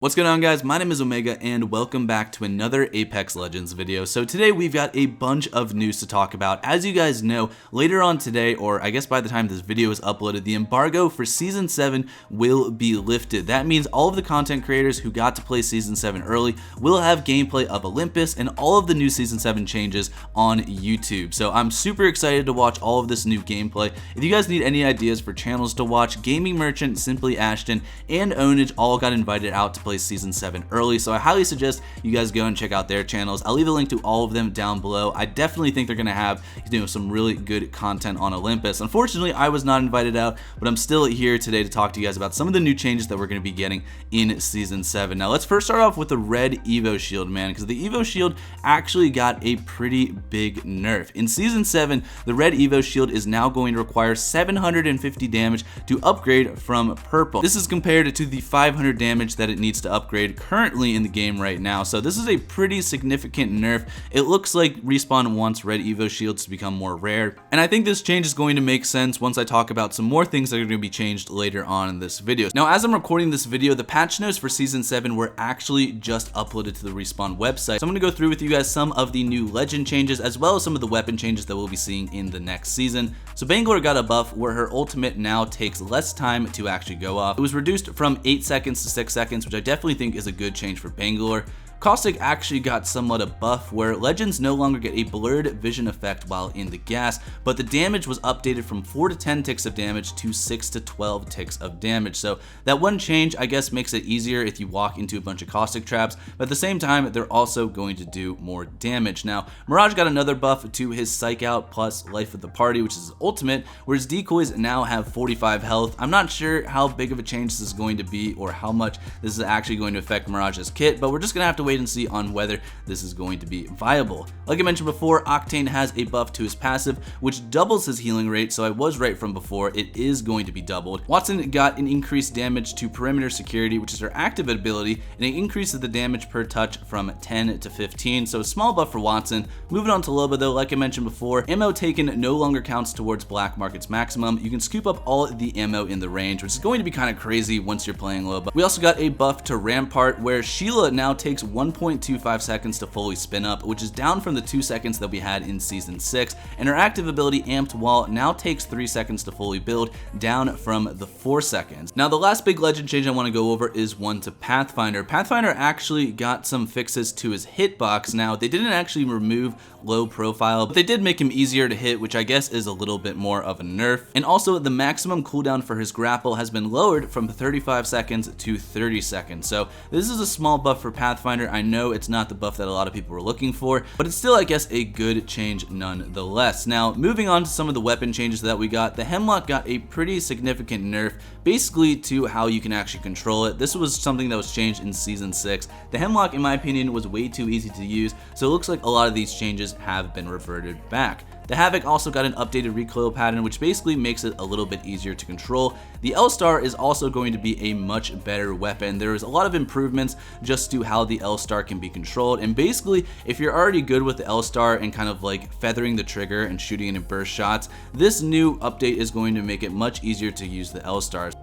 What's going on, guys? My name is Omega and welcome back to another Apex Legends video. So today we've got a bunch of news to talk about. As you guys know, later on today, or I guess by the time this video is uploaded, the embargo for Season 7 will be lifted. That means all of the content creators who got to play Season 7 early will have gameplay of Olympus and all of the new Season 7 changes on YouTube. So I'm super excited to watch all of this new gameplay. If you guys need any ideas for channels to watch, Gaming Merchant, Simply Ashton, and Ownage all got invited out to play Season 7 early, so I highly suggest you guys go and check out their channels. I'll leave a link to all of them down below. I definitely think they're gonna have, some really good content on Olympus. Unfortunately, I was not invited out, but I'm still here today to talk to you guys about some of the new changes that we're gonna be getting in Season 7. Now, let's first start off with the red Evo Shield, man, because the Evo Shield actually got a pretty big nerf. In Season 7, the red Evo Shield is now going to require 750 damage to upgrade from purple. This is compared to the 500 damage that it needs to upgrade currently in the game right now. So this is a pretty significant nerf. It looks like Respawn wants red Evo Shields to become more rare, and I think this change is going to make sense once I talk about some more things that are going to be changed later on in this video. Now, as I'm recording this video, the patch notes for Season 7 were actually just uploaded to the Respawn website. So I'm going to go through with you guys some of the new legend changes as well as some of the weapon changes that we'll be seeing in the next season. So Bangalore got a buff where her ultimate now takes less time to actually go off. It was reduced from 8 seconds to 6 seconds, which I definitely think is a good change for Bangalore. Caustic actually got somewhat a buff where legends no longer get a blurred vision effect while in the gas, but the damage was updated from 4 to 10 ticks of damage to 6 to 12 ticks of damage. So that one change, I guess, makes it easier if you walk into a bunch of caustic traps, but at the same time, they're also going to do more damage. Now, Mirage got another buff to his Psych Out plus Life of the Party, which is his ultimate, where his decoys now have 45 health. I'm not sure how big of a change this is going to be or how much this is actually going to affect Mirage's kit, but we're just going to have to wait and see on whether this is going to be viable. Like I mentioned before, Octane has a buff to his passive, which doubles his healing rate, so I was right from before, it is going to be doubled. Watson got an increased damage to perimeter security, which is her active ability, and it increases the damage per touch from 10 to 15, so a small buff for Watson. Moving on to Loba though, like I mentioned before, ammo taken no longer counts towards Black Market's maximum. You can scoop up all the ammo in the range, which is going to be kind of crazy once you're playing Loba. We also got a buff to Rampart, where Sheila now takes 1.25 seconds to fully spin up, which is down from the 2 seconds that we had in Season 6, and her active ability Amped Wall now takes 3 seconds to fully build, down from the 4 seconds. Now, the last big legend change I want to go over is one to Pathfinder. Pathfinder actually got some fixes to his hitbox. Now, they didn't actually remove low profile, but they did make him easier to hit, which I guess is a little bit more of a nerf. And also, the maximum cooldown for his grapple has been lowered from 35 seconds to 30 seconds. So this is a small buff for Pathfinder. I know it's not the buff that a lot of people were looking for, but it's still, I guess, a good change nonetheless. Now, moving on to some of the weapon changes that we got, the Hemlock got a pretty significant nerf, basically to how you can actually control it. This was something that was changed in Season 6. The Hemlock, in my opinion, was way too easy to use, so it looks like a lot of these changes have been reverted back. The Havoc also got an updated recoil pattern, which basically makes it a little bit easier to control. The L-Star is also going to be a much better weapon. There is a lot of improvements just to how the L-Star can be controlled, and basically, if you're already good with the L-Star and kind of like feathering the trigger and shooting it in burst shots, this new update is going to make it much easier to use the L-Stars.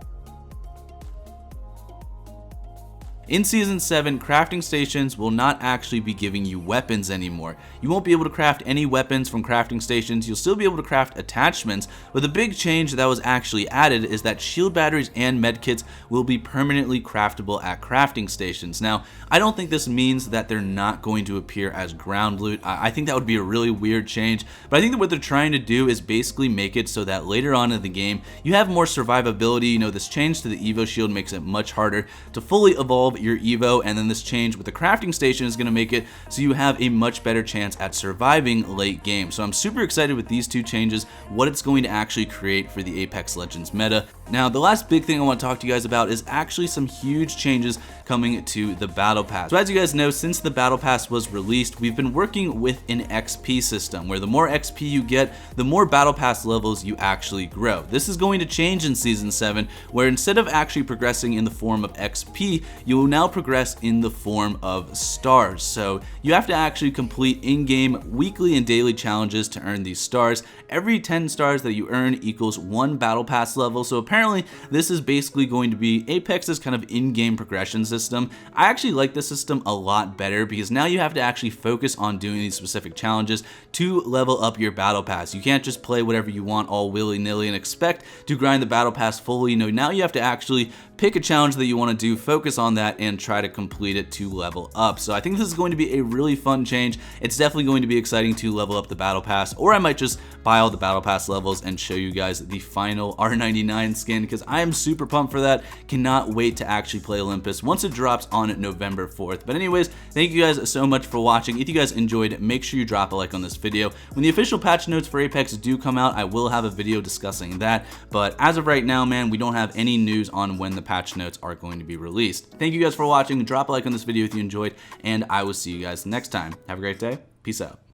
In Season 7, crafting stations will not actually be giving you weapons anymore. You won't be able to craft any weapons from crafting stations. You'll still be able to craft attachments, but the big change that was actually added is that shield batteries and medkits will be permanently craftable at crafting stations. Now, I don't think this means that they're not going to appear as ground loot. I think that would be a really weird change, but I think that what they're trying to do is basically make it so that later on in the game, you have more survivability. This change to the Evo Shield makes it much harder to fully evolve your Evo, and then this change with the crafting station is going to make it so you have a much better chance at surviving late game. So I'm super excited with these two changes, what it's going to actually create for the Apex Legends meta. Now, the last big thing I want to talk to you guys about is actually some huge changes coming to the Battle Pass. So as you guys know, since the Battle Pass was released, we've been working with an XP system where the more XP you get, the more Battle Pass levels you actually grow. This is going to change in Season 7, where instead of actually progressing in the form of XP, you will will now progress in the form of stars. So you have to actually complete in-game weekly and daily challenges to earn these stars. Every 10 stars that you earn equals 1 battle pass level. So apparently this is basically going to be Apex's kind of in-game progression system. I actually like this system a lot better because now you have to actually focus on doing these specific challenges to level up your battle pass. You can't just play whatever you want all willy-nilly and expect to grind the battle pass fully. You know, now you have to actually pick a challenge that you want to do, focus on that, and try to complete it to level up. So I think this is going to be a really fun change. It's definitely going to be exciting to level up the battle pass, or I might just buy all the battle pass levels and show you guys the final R99 skin, because I am super pumped for that. Cannot wait to actually play Olympus once it drops on November 4th. But anyways, thank you guys so much for watching. If you guys enjoyed, make sure you drop a like on this video. When the official patch notes for Apex do come out, I will have a video discussing that. But as of right now, man, we don't have any news on when the patch notes are going to be released. Thank you guys for watching. Drop a like on this video if you enjoyed, and I will see you guys next time. Have a great day. Peace out.